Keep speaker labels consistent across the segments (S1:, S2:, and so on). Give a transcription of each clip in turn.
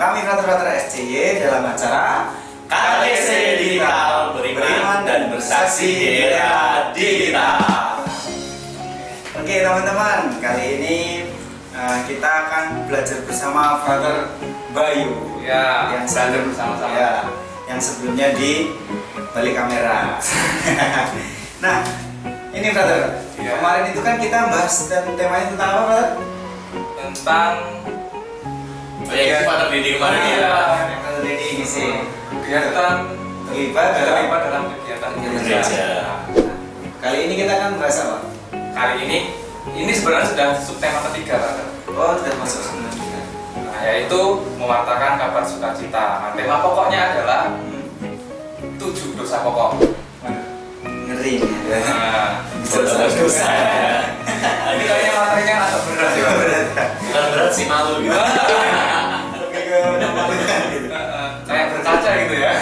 S1: kami Frater SCY dalam acara
S2: KTC Digital, beriman dan bersaksi di era digital.
S1: Oke teman-teman, kali ini kita akan belajar bersama Frater Bayu
S2: Ya, yang belajar bersama-sama.
S1: Ya, yang sebelumnya di balik kamera. Nah, ini Frater,
S2: Ya.
S1: kemarin itu kan kita bahas dan temanya tentang apa, Frater?
S2: Tentang
S3: yang Frater Didi kemarin ya.
S1: Frater Didi ngisi
S2: kegiatan
S1: terlibat
S2: dalam kegiatan
S3: gereja.
S1: Kali ini kita akan bahas apa?
S2: Kali ini sebenarnya sudah subtema ketiga, Pak.
S1: Oh, sudah masuk sebenarnya.
S2: Nah, yaitu mewartakan kabar sukacita. Nah, tema pokoknya adalah 7 dosa pokok.
S1: Ngeri nih.
S2: Nah,
S1: Dosa.
S2: ini kayaknya materinya agak berat ya.
S3: Bukan berat sih, malu gitu.
S1: Lebih ke memalukan gitu.
S2: Kayak berkaca gitu ya.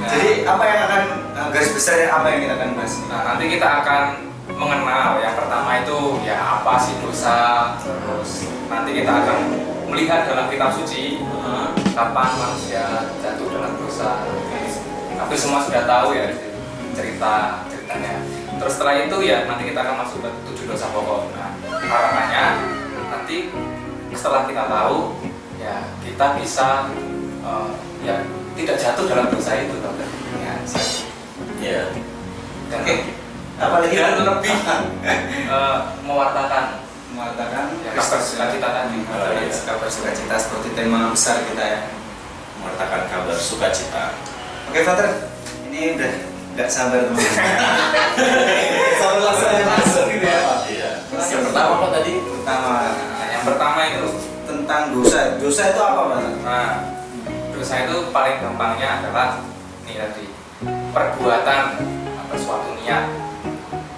S2: Nah,
S1: Jadi apa yang akan garis besarnya apa yang kita akan bahas?
S2: nah, nanti kita akan mengenal yang pertama itu ya apa sih dosa, terus nanti kita akan melihat dalam kitab suci kapan manusia jatuh dalam dosa. Tapi semua sudah tahu ya ceritanya. Terus setelah itu ya nanti kita akan masuk ke 7 dosa pokok. Nah, harapannya nanti setelah kita tahu ya kita bisa ya tidak jatuh dalam dosa itu, Dokter. Ya,
S3: Ya.
S2: dan
S1: Apalagi
S2: dan lebih mewartakan
S1: mengatakan
S2: ya, kabar sukacita tadi.
S1: kabar sukacita seperti tema besar kita ya.
S3: Mewartakan kabar sukacita.
S1: Oke, Frater, ini udah nggak sabar teman-teman. Sabar langsung gitu ya, Pak.
S3: Iya. Yang pertama apa tadi?
S1: Pertama,
S2: Nah, yang pertama itu,
S1: tentang dosa. Dosa itu apa, Frater?
S2: nah dosa itu paling gampangnya adalah ini tadi perbuatan atau suatu niat.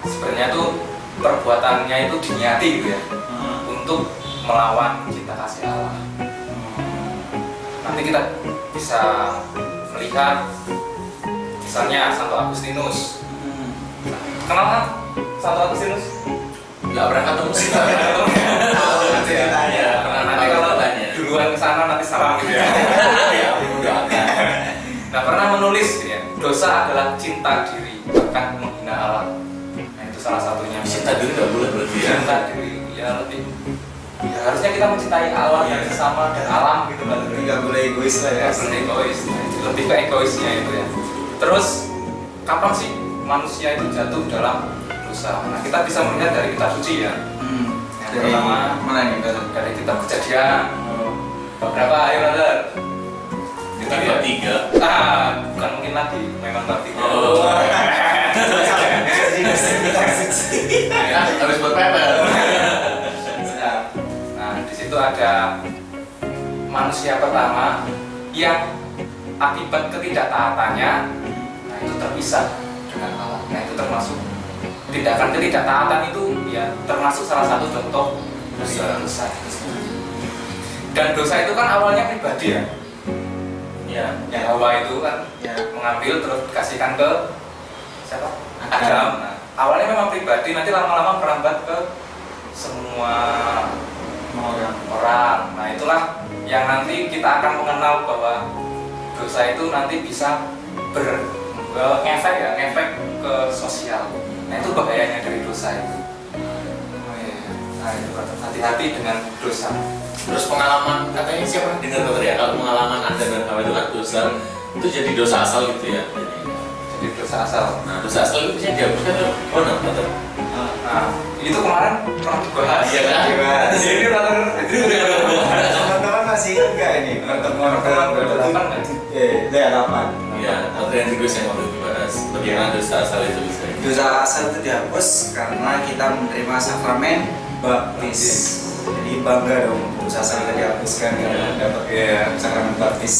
S2: Sebenarnya tuh perbuatannya itu diniati gitu ya untuk melawan cinta kasih Allah. Nanti kita bisa melihat misalnya Santo Agustinus. Kenal kan Santo Agustinus?
S3: Nggak pernah ketemu sih.
S2: Nanti ya.
S1: Ceritanya.
S2: Nah, nanti kalau duluan ke sana nanti salam gitu ya.
S3: Ya, udah.
S2: Nah, pernah menulis gitu ya, dosa adalah cinta diri bahkan menghina Allah. Nah, itu salah satunya.
S3: Cinta diri nggak boleh berarti ya.
S2: Cinta diri ya lebih. Ya, harusnya kita mencintai Allah dan sesama dan alam gitu kan.
S1: Jadi nggak boleh egois lah ya.
S2: Ya, seperti egois. Lebih ke egoisnya itu ya. Terus kapan sih manusia itu jatuh dalam dosa? Nah, kita bisa melihat dari kitab suci ya. Yang
S1: Dari
S2: pertama
S1: mana nih, Frater?
S2: dari kitab Kejadian. Berapa ayo brother?
S3: Kita bab 3.
S2: Bukan mungkin lagi, memang bab 3.
S3: Oh. Ya, harus berpepet.
S2: Nah, di situ ada manusia pertama yang akibat ketidaktaatannya, nah itu terpisah dengan Allah. Nah, itu termasuk tindakan ketidaktaatan itu ya termasuk salah satu contoh dosa. Dan dosa itu kan awalnya pribadi ya.
S3: Ya.
S2: Yang Hawa itu kan
S1: Ya.
S2: mengambil terus dikasihkan ke siapa?
S1: Adam.
S2: Adam. Nah, awalnya memang pribadi, nanti lama-lama merambat ke semua orang. Nah, itulah yang nanti kita akan mengenal bahwa dosa itu nanti bisa ngefek ya, ngefek ke sosial. Nah, itu bahayanya dari dosa itu.
S1: Oh iya.
S2: Nah, itu hati-hati dengan dosa.
S3: Terus pengalaman, katanya siapa dengar Dokter ya, kalau pengalaman Anda dan Hawa itu kan dosa, itu jadi dosa asal gitu ya.
S2: Jadi dosa asal.
S3: Nah, dosa asal itu bisa dihapuskan tuh gimana, Dokter?
S2: Nah, itu kemarin pernah dibahas.
S3: Iya kan?
S2: Jadi
S1: Teman-teman masih ingat nggak ini? Teman-teman
S2: Delapan nggak?
S1: ya 8.
S3: Iya, Dokter Hendrikus yang waktu itu dibahas. Bagaimana dosa asal itu bisa?
S1: Dosa asal itu dihapus karena kita menerima sakramen baptis. Jadi bangga dong dosa asal kita dihapuskan karena dapat sakramen baptis.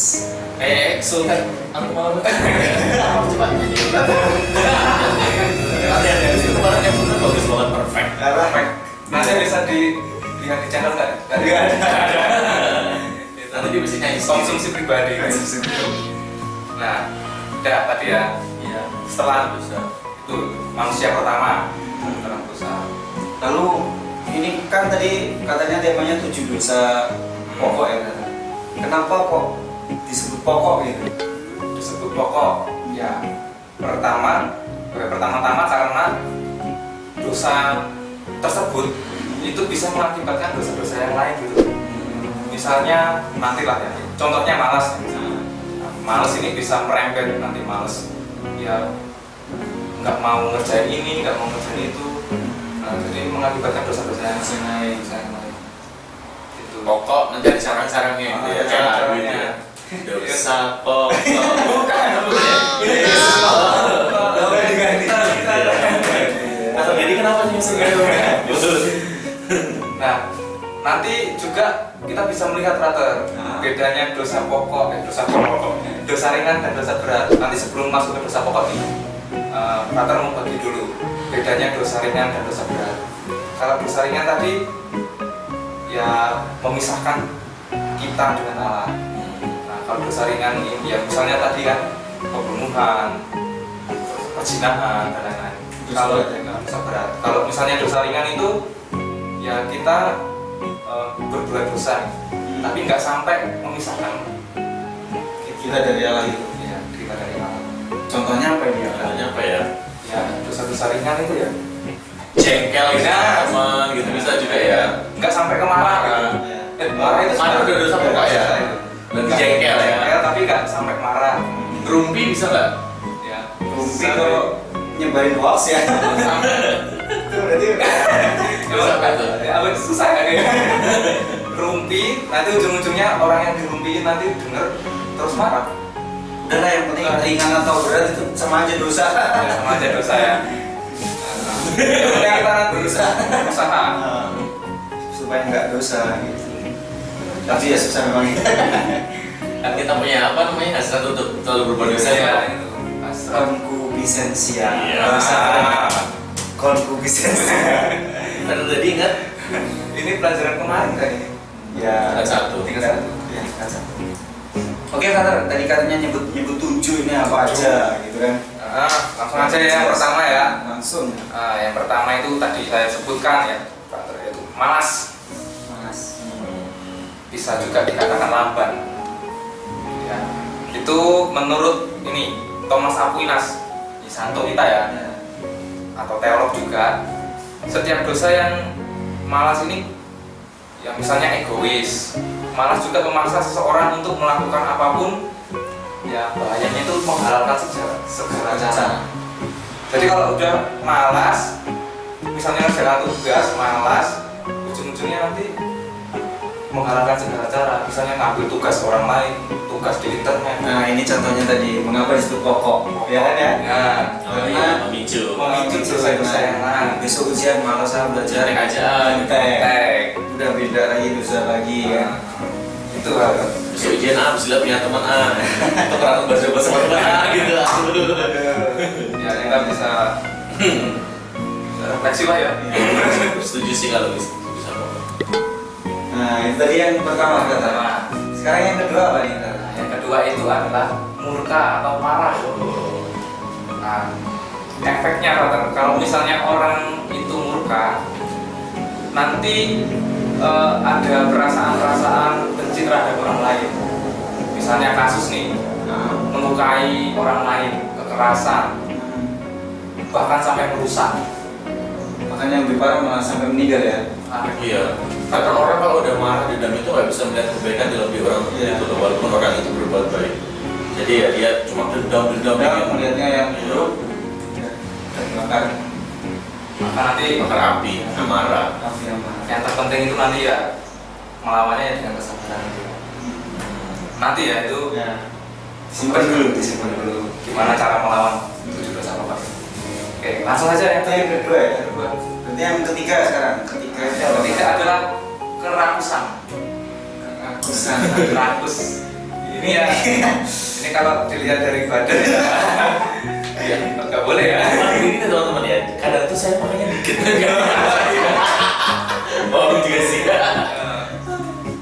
S3: Sultan, aku mau apa coba nyanyi? Itu kemarin yang Sultan bagus banget, perfect.
S2: Perfect. Nanti bisa dilihat di channel nggak?
S1: Nggak ada.
S3: Nanti dia bisa nyanyi
S2: Konsumsi pribadi. Nah, udah tadi ya.
S3: Iya.
S2: Setelah
S3: Dosa.
S2: itu manusia pertama dalam dosa.
S1: Lalu ini kan tadi katanya temanya 7 dosa pokok ya, Kak? Kenapa kok disebut pokok gitu?
S2: Disebut pokok ya pertama-tama karena dosa tersebut itu bisa mengakibatkan dosa-dosa yang lain gitu. Misalnya nantilah ya, contohnya malas. Malas ini bisa merembet nanti malas ya, nggak mau ngerjain ini, nggak mau ngerjain itu. Nah, jadi mengakibatkan dosa-dosa yang lain. Gitu.
S3: Pokok nanti ada sarang-sarangnya gitu ya, kayak lagu itu ya. Dosa pokok. Bukan. Atau jadi kenapa sih
S2: Nah, nanti juga kita bisa melihat Frater bedanya dosa ringan dan dosa berat. Nanti sebelum masuk ke dosa pokok nih, Frater mau bagi dulu bedanya dosa ringan dan dosa berat. Kalau dosa ringan tadi ya memisahkan kita dengan Allah. Nah, kalau dosa ringan ini ya misalnya tadi kan pembunuhan, perzinahan dan lain-lain. Kalau dosa berat, kalau misalnya dosa ringan itu ya kita berbuat dosa, tapi nggak sampai memisahkan
S1: Kita dari Allah itu.
S2: ya, kita dari Allah.
S1: Contohnya apa ini?
S3: Katanya apa ya?
S2: Ya dosa-dosa ringan itu ya
S3: Jengkel gitu teman gitu bisa juga ya.
S2: nggak sampai ke marah. Marah itu
S3: Marah udah dosa pokok ya. Berarti jengkel ya.
S2: Tapi nggak sampai marah.
S3: Rumpi bisa nggak?
S2: Ya.
S1: Rumpi kalau nyebarin hoax ya. Itu berarti
S3: Dosa apa itu?
S2: Ya, agak susah kan ya. Rumpi, nanti ujung-ujungnya orang yang dirumpiin nanti denger terus marah.
S1: udahlah, yang penting ringan atau berat itu sama aja dosa.
S2: Ya, sama aja dosa ya. Yang kita nanti usaha.
S1: Supaya nggak dosa gitu. Tapi ya susah memang.
S3: Kan kita punya apa namanya hasrat untuk selalu berbuat dosa ya.
S2: Ya, itu.
S1: Konkupiscensia.
S3: Iya.
S1: Dosa. Konkupiscensia.
S3: Kan udah diingat.
S2: Ini pelajaran kemarin tadi.
S1: Ya.
S3: Tingkat satu.
S1: Tingkat satu. Ya, tingkat satu. Oke, Frater, tadi katanya nyebut 7 ini apa aja gitu kan?
S2: Langsung aja ya yang pertama ya.
S1: Langsung.
S2: Yang pertama itu tadi saya sebutkan ya, yaitu malas.
S1: Mas.
S2: Bisa juga dikatakan lamban. Ya. Itu menurut ini Thomas Aquinas, santo kita ya, atau teolog juga. Setiap dosa yang malas ini, ya misalnya egois, malas juga memaksa seseorang untuk melakukan apapun, ya bahayanya itu menghalalkan segala cara. Jadi kalau udah malas, misalnya ngerjakan tugas, malas, ujung-ujungnya nanti menghalalkan segala cara. Misalnya ngambil tugas orang lain, tugas di internet.
S1: Nah, ini contohnya tadi mengapa disebut pokok, ya kan ya?
S2: Nah,
S3: Oh iya, memicu.
S2: memicu dosa-dosa yang lain.
S1: Besok ujian malas belajar
S3: Tek aja.
S1: tek. Udah beda lagi dosa lagi ya.
S2: Itu hal.
S3: Besok ujian bisa punya teman Tukeran bahasa teman gitu.
S2: Ya kita bisa refleksi lah ya.
S3: Setuju sih kalau bisa pokok.
S1: Nah, itu tadi yang pertama kata.
S2: Nah,
S1: Sekarang yang kedua apa nih? Kata?
S2: yang kedua itu adalah murka atau marah. Nah, efeknya kalau misalnya orang itu murka, nanti ada perasaan-perasaan benci terhadap orang lain. Misalnya kasus nih, melukai orang lain, kekerasan, bahkan sampai merusak.
S1: Makanya yang lebih parah malah sampai meninggal ya.
S3: Iya. Karena orang kalau udah marah dendam itu nggak bisa melihat kebaikan dalam diri orang itu loh, walaupun orang itu berbuat baik. Jadi ya dia cuma dendam
S1: Dia
S3: ingin
S1: melihatnya yang buruk dan bakar
S2: Maka nanti
S3: bakar api, marah.
S1: api yang marah.
S2: yang terpenting itu nanti ya melawannya ya dengan kesabaran itu. Nanti ya itu
S1: Ya. Disimpan dulu.
S2: gimana cara melawan tujuh dosa pokok. Oke, langsung aja ya.
S1: Itu yang kedua ya.
S2: Kedua.
S1: Berarti yang ketiga sekarang. Ketiga itu
S2: Yang
S1: apa?
S2: ketiga adalah kerakusan.
S1: Kerakusan.
S2: Rakus. Ini ya. Ini kalau dilihat dari badan ya. Iya, nggak boleh ya.
S3: Ini teman-teman ya, kadang tuh saya makanya dikit. Oh juga sih.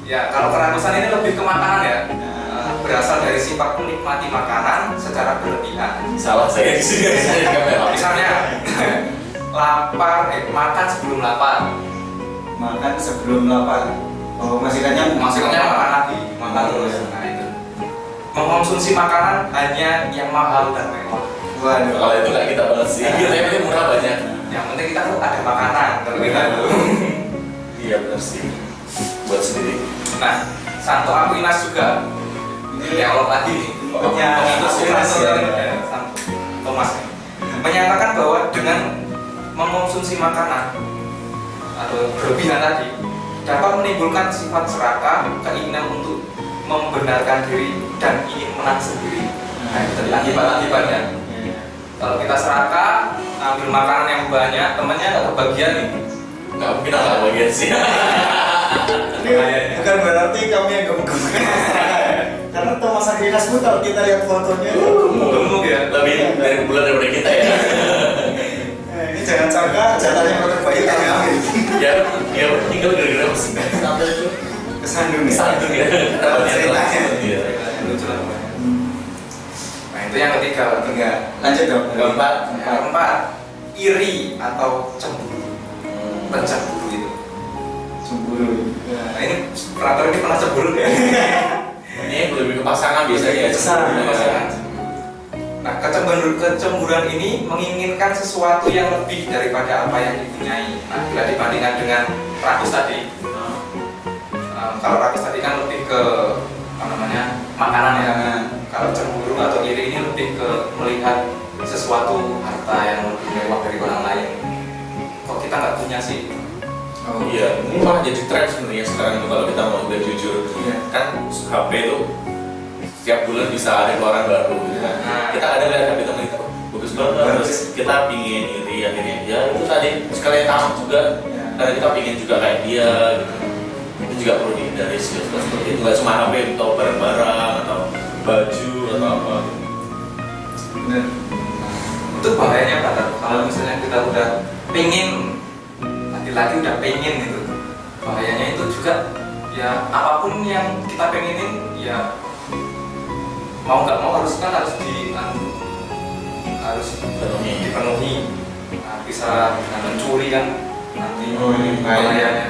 S2: Ya, kalau kerakusan ini lebih ke makanan ya. Berasal dari sifat menikmati makanan secara berlebihan.
S3: Salah saya di sini. Saya juga memang.
S2: Misalnya lapar, makan sebelum lapar.
S1: Makan sebelum lapar. Oh, masih kenyang.
S2: Maksudnya makan lagi. mahal terus. Nah itu mengkonsumsi makanan hanya yang mahal dan mewah.
S1: Waduh.
S3: Kalau itu nggak kita balas sih, kita yang penting murah banyak.
S2: Yang penting kita tuh ada makanan kalau kita tuh.
S3: Iya benar sih, buat sendiri.
S2: Nah, Santo Aquinas juga dialog lagi nih. Pengikut Thomas ya. Thomas menyatakan bahwa dengan mengkonsumsi makanan atau berlebihan tadi dapat menimbulkan sifat serakah, keinginan untuk membenarkan diri dan ingin menang sendiri. Nah, itu tadi akibat-akibatnya. Kalau kita serakah, ambil makanan yang banyak, temennya nggak kebagian nih.
S3: Nggak mungkin nggak bagian sih.
S1: Bukan berarti kamu yang gemuk-gemuk. Karena Thomas Aquinas pun kalau kita lihat fotonya
S2: Gemuk ya.
S3: Lebih dari bulan daripada kita ya.
S1: ini jangan sangka jatahnya yang terbaik kami ambil.
S3: Ya, dia tinggal gara-gara mesin sampai itu
S1: Kesandung ya.
S3: sandung ya.
S1: Dapat ceritanya.
S3: Iya.
S2: Lucu lah. Nah itu yang ketiga.
S1: Lanjut dong.
S3: Keempat.
S2: Yang keempat, iri atau cemburu. Pencemburu itu.
S1: Cemburu.
S2: Nah ini peraturan ini pernah cemburu ya.
S3: Ini lebih ke pasangan biasanya.
S1: Pasangan.
S2: Nah kecemburuan ini menginginkan sesuatu yang lebih daripada apa yang dipunyai. Nah bila dibandingkan dengan rakus tadi, kalau rakus tadi kan lebih ke apa namanya makanan ya. Kalau cemburu atau iri ini lebih ke melihat sesuatu harta yang lebih mewah dari orang lain. Kok kita nggak punya sih?
S1: Oh
S3: Iya, ini malah jadi tren sebenarnya sekarang itu kalau kita mau udah jujur.
S1: Iya.
S3: Kan HP itu setiap bulan bisa ada keluaran baru gitu kan. Kita ada lihat HP teman kita, bagus banget. Terus kita pingin iri akhirnya ya itu tadi sekalian tamat juga.
S1: Iya.
S3: Karena kita pingin juga kayak dia gitu. Itu juga perlu dihindari sih seperti itu. Nggak cuma HP atau barang-barang atau baju atau apa.
S1: Bener.
S2: Itu bahayanya Pak. Kalau misalnya kita udah pingin, laki-laki udah pengen gitu, bahayanya itu juga ya apapun yang kita pengenin ya mau nggak mau harus dipenuhi. Nah, bisa dengan mencuri kan nanti bahayanya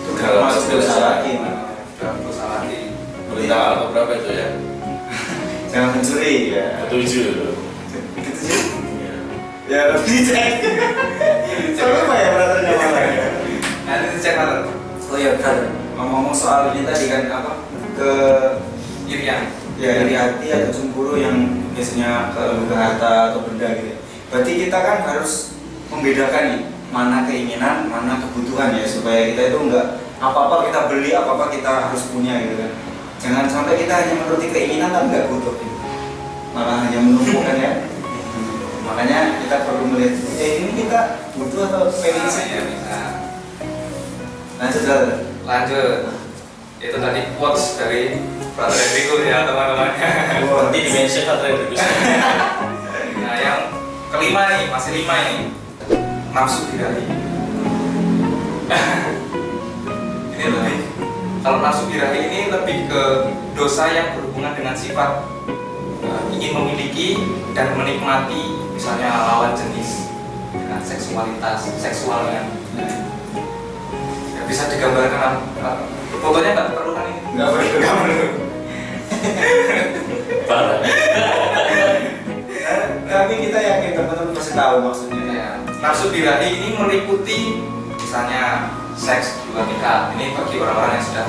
S1: Itu kalau masuk dosa lagi.
S2: udah dosa lagi.
S3: Berita atau berapa itu ya?
S1: Jangan mencuri ya.
S3: Ketujuh.
S1: Gitu sih. Ya lebih cek. Soalnya apa ya peraturannya malah ya.
S2: Nanti dicek Pak.
S1: Oh iya brother, ngomong-ngomong soal ini tadi kan apa ke
S2: Irian.
S1: ya dari hati atau cemburu yang biasanya ke harta atau benda gitu. Berarti kita kan harus membedakan nih mana keinginan, mana kebutuhan ya supaya kita itu enggak apa-apa kita beli, apa-apa kita harus punya gitu kan. Jangan sampai kita hanya menuruti keinginan tapi nggak butuh gitu. Malah hanya menumpuk kan ya. Makanya kita perlu melihat ini kita butuh atau pengen sih.
S2: Ya bisa.
S1: Lanjut.
S2: Itu tadi quotes dari Brother Enrico ya teman-teman.
S3: Nanti dimention atau itu.
S2: Nah yang kelima nih, masih 5 ini, nafsu birahi. Ini lebih, kalau nafsu birahi ini lebih ke dosa yang berhubungan dengan sifat ingin memiliki dan menikmati misalnya lawan jenis dengan seksualnya. Ya, bisa digambarkan fotonya nggak perlu kan ini?
S1: Nggak perlu.
S3: Parah.
S1: Tapi kita yakin teman-teman pasti tahu maksudnya.
S2: Ya, nafsu birahi ini meliputi misalnya seks di luar nikah. Ini bagi orang-orang yang sudah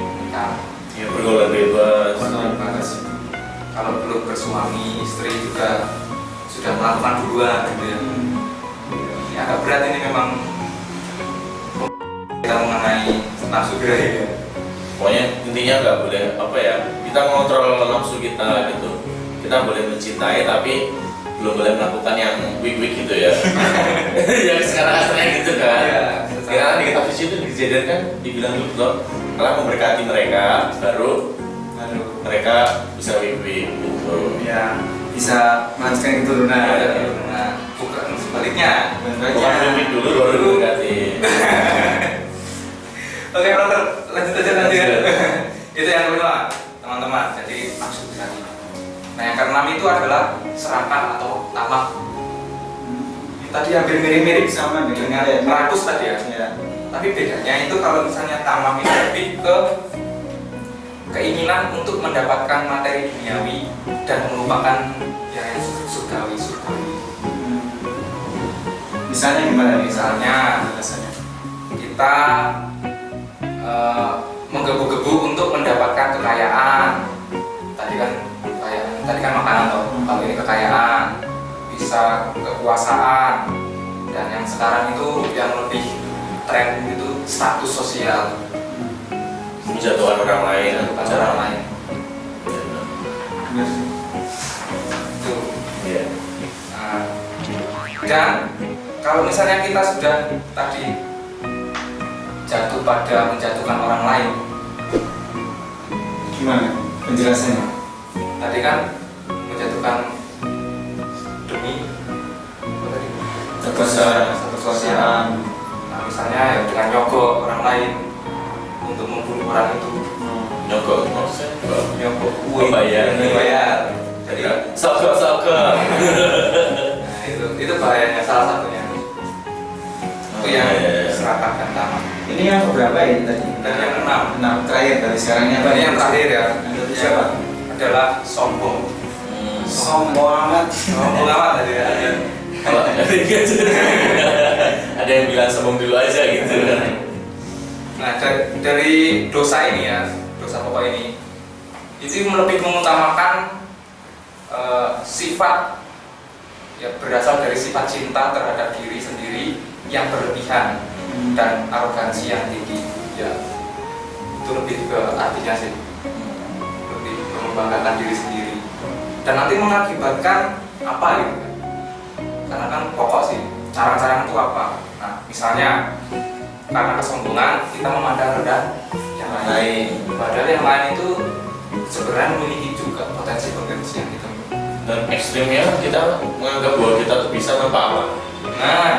S2: nikah.
S3: Ya pergaulan bebas.
S2: Kalau belum bersuami istri juga sudah melakukan duluan gitu ya. Ya agak berat ini memang kita mengenai nafsu birahi ya.
S3: Pokoknya intinya nggak boleh apa ya, kita mengontrol nafsu kita gitu. Kita boleh mencintai tapi belum boleh melakukan yang weak gitu ya. Yang sekarang aslinya gitu kan.
S2: Iya,
S3: Sekarang di kitab suci itu kejadian kan dibilang dulu loh, Allah memberkati mereka baru mereka bisa weak gitu.
S1: Ya bisa melanjutkan keturunan.
S2: Nah, bukan sebaliknya.
S3: Bukan weak dulu baru diberkati.
S2: Oke, brother, lanjut aja nanti ya. Itu yang kelima, teman-teman. Jadi nafsu birahi. Nah, yang keenam itu adalah serakah atau tamak. Tadi hampir mirip-mirip
S1: Sama dengan
S2: dengan rakus tadi ya.
S1: Ya.
S2: Tapi bedanya itu kalau misalnya tamak itu lebih ke keinginan untuk mendapatkan materi duniawi dan melupakan yang surgawi.
S1: Misalnya gimana nih?
S2: Misalnya
S1: Alasannya.
S2: kita menggebu-gebu untuk mendapatkan kekayaan. Tadi kan makanan toh. Kalau ini kekayaan, bisa kekuasaan, dan yang sekarang itu yang lebih tren itu status sosial.
S3: Menjatuhkan orang lain,
S2: Bukan orang lain.
S1: Bener.
S2: Itu.
S3: Iya.
S2: Nah, dan kalau misalnya kita sudah tadi jatuh pada menjatuhkan orang lain,
S1: Gimana penjelasannya?
S2: tadi kan menjatuhkan demi apa tadi?
S1: Kekuasaan.
S2: Nah, misalnya ya dengan nyogok orang lain untuk membunuh orang itu,
S3: Nyogok maksudnya
S2: nyogok
S3: Membayar.
S2: Jadi
S3: soko.
S2: nah, itu bahayanya salah satunya. Itu yang serakah dan tamak.
S1: Ini yang keberapa ya tadi?
S2: Dan yang keenam.
S1: Terakhir dari sekarangnya.
S2: Dan yang terakhir ya
S1: Siapa?
S2: adalah sombong.
S1: Sombong amat.
S2: Sombong amat tadi ya.
S3: Kalau ada yang bilang sombong dulu aja gitu.
S2: Nah, dari dosa ini ya, dosa pokok ini, itu lebih mengutamakan sifat ya berasal dari sifat cinta terhadap diri sendiri yang berlebihan dan arogansi yang tinggi. Ya, itu lebih ke artinya sih, lebih membanggakan diri sendiri dan nanti mengakibatkan apa gitu? Karena kan pokok sih, cara-cara itu apa? Nah, misalnya karena kesombongan kita memandang rendah yang lain. Padahal yang lain itu sebenarnya memiliki juga potensi yang kita miliki.
S3: Dan ekstrimnya kita menganggap bahwa kita tuh bisa tanpa apa.
S2: Nah,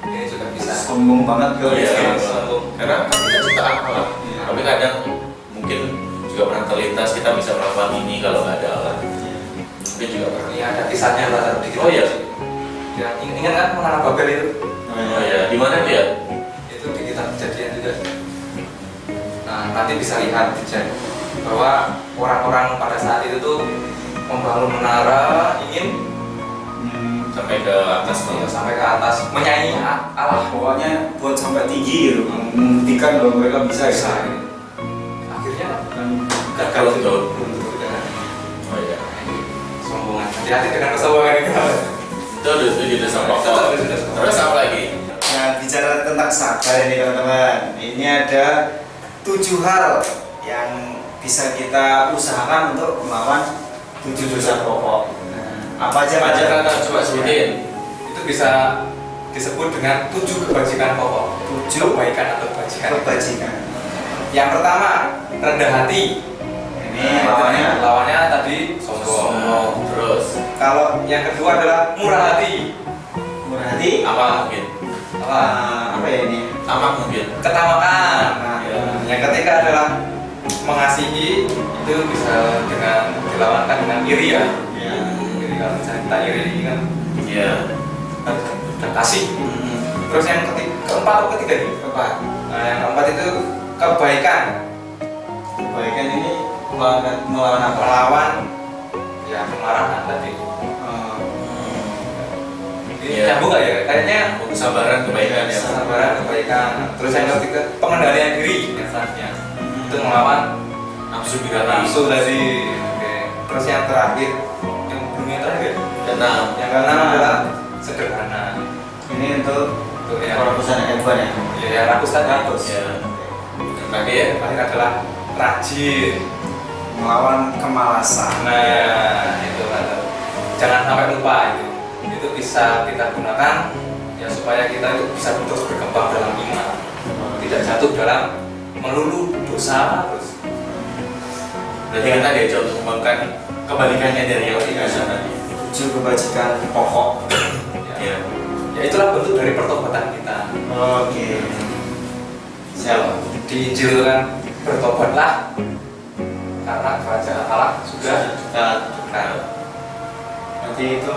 S2: ini juga bisa.
S1: Sombong banget kalau
S3: Iya.
S2: Sombong.
S3: Karena kan kita cita apa lah.
S2: Iya.
S3: Tapi kadang mungkin juga pernah terlintas kita bisa melakukan ini kalau nggak ada Allah. Mungkin juga pernah.
S2: Ini ada kisahnya lah tadi.
S3: Oh iya.
S2: Ya, ingat kan mengenai Babel itu?
S3: Oh iya. Di mana dia?
S2: Itu di kitab Kejadian juga. Nah, nanti bisa lihat bahwa orang-orang pada saat itu tuh membangun menara, ingin
S3: Sampai ke atas nih.
S2: sampai ke atas, menyaingi Allah.
S1: Pokoknya buat sampai tinggi gitu, membuktikan bahwa mereka bisa
S2: Bisa.
S1: ya.
S2: Akhirnya
S3: Gagal untuk.
S2: dengan
S3: Oh iya.
S2: sombongan. Hati-hati dengan kesombongan itu.
S3: Itu jadi sama
S2: Itu
S3: pokok.
S2: sudah sombong.
S3: Terus apa lagi?
S1: Nah, bicara tentang sabar ini teman-teman, ini ada 7 hal yang bisa kita usahakan untuk melawan 7 dosa pokok. Nah, apa aja
S3: Kata coba sebutin.
S2: Itu bisa disebut dengan 7 kebajikan pokok.
S1: 7
S2: Kebaikan atau kebajikan.
S1: kebajikan.
S2: Yang pertama, rendah hati.
S1: Ini
S2: lawannya tadi sombong.
S3: Terus
S2: Kalau yang kedua adalah murah hati.
S1: murah hati.
S3: apa mungkin?
S1: Apa ya ini?
S3: Tamak mungkin.
S2: Ketamakan.
S1: Nah,
S2: Yang ketiga adalah mengasihi. Itu bisa dengan dilawankan dengan iri ya.
S1: ya.
S2: Jadi kalau misalnya kita iri ini kan
S3: Iya.
S2: kita kasih. Terus yang keempat atau ketiga nih?
S1: Apa?
S2: Nah, yang keempat itu kebaikan.
S1: Kebaikan ini melawan apa?
S2: Melawan ya kemarahan tadi. Ini
S3: Iya.
S2: nyambung nggak ya? Kayaknya
S3: Kesabaran kebaikan ya.
S2: kesabaran, kebaikan. Terus yang ketiga pengendalian diri selanjutnya. Itu melawan
S3: Nafsu birahi.
S2: nafsu tadi. Oke. Terus yang terakhir, yang belum yang terakhir.
S3: Keenam.
S2: Yang keenam adalah sederhana.
S1: Ini untuk
S2: Untuk yang
S1: perusahaan Evan ya.
S2: ya rakus tadi.
S3: Ya. Yang terakhir.
S2: Yang terakhir adalah rajin.
S1: Melawan kemalasan.
S2: Nah, itu kan. Jangan sampai lupa itu. Itu bisa kita gunakan ya supaya kita itu bisa terus berkembang dalam iman, tidak jatuh dalam melulu dosa terus.
S3: Berarti kita diajak untuk mengembangkan kebalikannya dari yang biasa tadi.
S1: 7 kebajikan pokok.
S2: Ya, ya itulah bentuk dari pertobatan kita.
S1: Oke. Siap.
S2: Di Injil kan bertobatlah karena kerajaan Allah sudah dekat.
S1: Nanti itu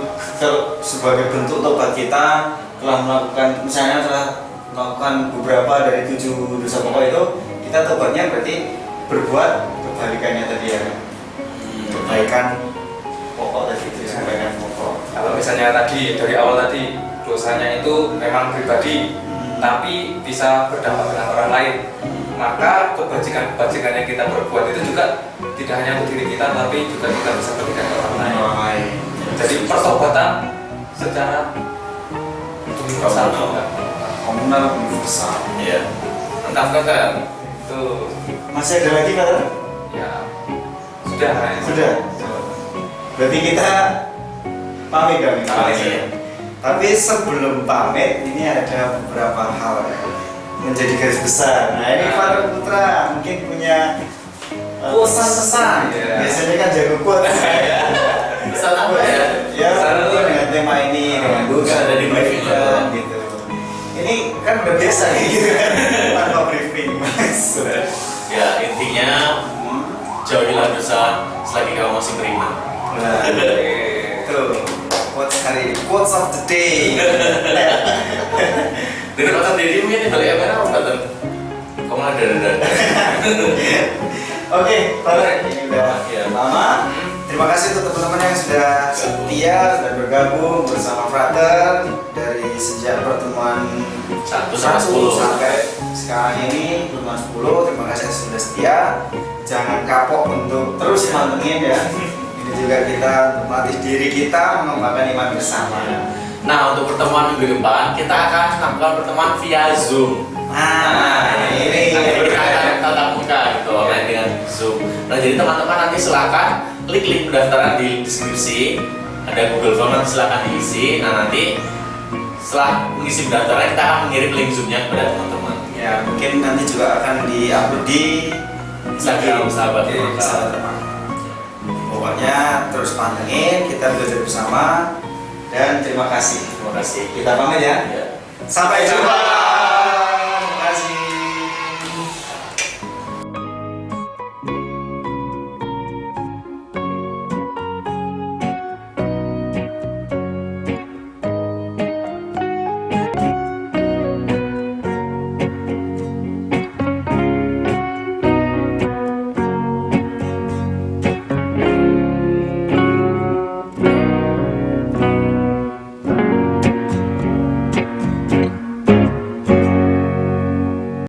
S1: sebagai bentuk tobat kita telah melakukan, misalnya telah melakukan beberapa dari 7 dosa pokok itu, kita tobatnya berarti berbuat kebalikannya tadi ya. Kebaikan pokok tadi itu, kebaikan pokok.
S2: Kalau misalnya tadi dari awal tadi dosanya itu memang pribadi, tapi bisa berdampak dengan orang lain, maka kebajikan yang kita perbuat itu juga tidak hanya untuk diri kita, tapi juga kita bisa berikan ke orang lain. Jadi pertobatan secara universal juga.
S1: Komunal universal.
S3: Iya. Mantap kakak.
S2: Itu
S1: Masih ada lagi Pak?
S2: ya sudah.
S1: Sudah. Berarti kita pamit kami.
S3: Iya.
S1: Tapi sebelum pamit ini ada beberapa hal ya, menjadi garis besar. Nah ini Pak Putra mungkin punya pesan-pesan.
S2: Iya.
S1: Biasanya kan jago quote.
S3: Pesan apa ya?
S1: Ya,
S2: Pesan
S1: mungkin dengan tema ini, dengan
S3: Bisa ada di briefing
S1: kan, gitu. Ini kan udah biasa gitu kan, tanpa briefing. Mas.
S3: Ya intinya jauhilah dosa selagi kamu masih beriman.
S1: Nah, itu quotes hari ini, quotes of the day.
S3: Dari kata Dedi mungkin balik apa Pak? Kamu ada.
S1: Oke, Pak, ini udah
S3: Iya.
S1: lama. Terima kasih untuk teman-teman yang sudah setia, sudah bergabung bersama Frater dari sejak pertemuan
S3: 1 sampai 10
S1: sampai sekarang ini pertemuan 10. Terima kasih yang sudah setia. Jangan kapok untuk terus mantengin ya. Ini juga kita untuk melatih diri kita mengembangkan iman bersama.
S3: Nah untuk pertemuan minggu depan kita akan melakukan pertemuan via Zoom.
S1: Ini
S3: Kita akan tatap muka gitu online dengan Zoom. Nah jadi teman-teman nanti silakan klik link pendaftaran di deskripsi. Ada Google Form nanti silakan diisi. Nah nanti setelah mengisi pendaftaran kita akan mengirim link Zoomnya kepada teman-teman.
S1: ya mungkin nanti juga akan di-upload di
S3: Instagram sahabat
S1: Oke,
S3: Maka.
S1: sahabat teman. Pokoknya terus pantengin, kita belajar bersama dan terima kasih.
S3: Terima kasih.
S1: Kita pamit ya.
S3: Ya.
S1: Sampai jumpa.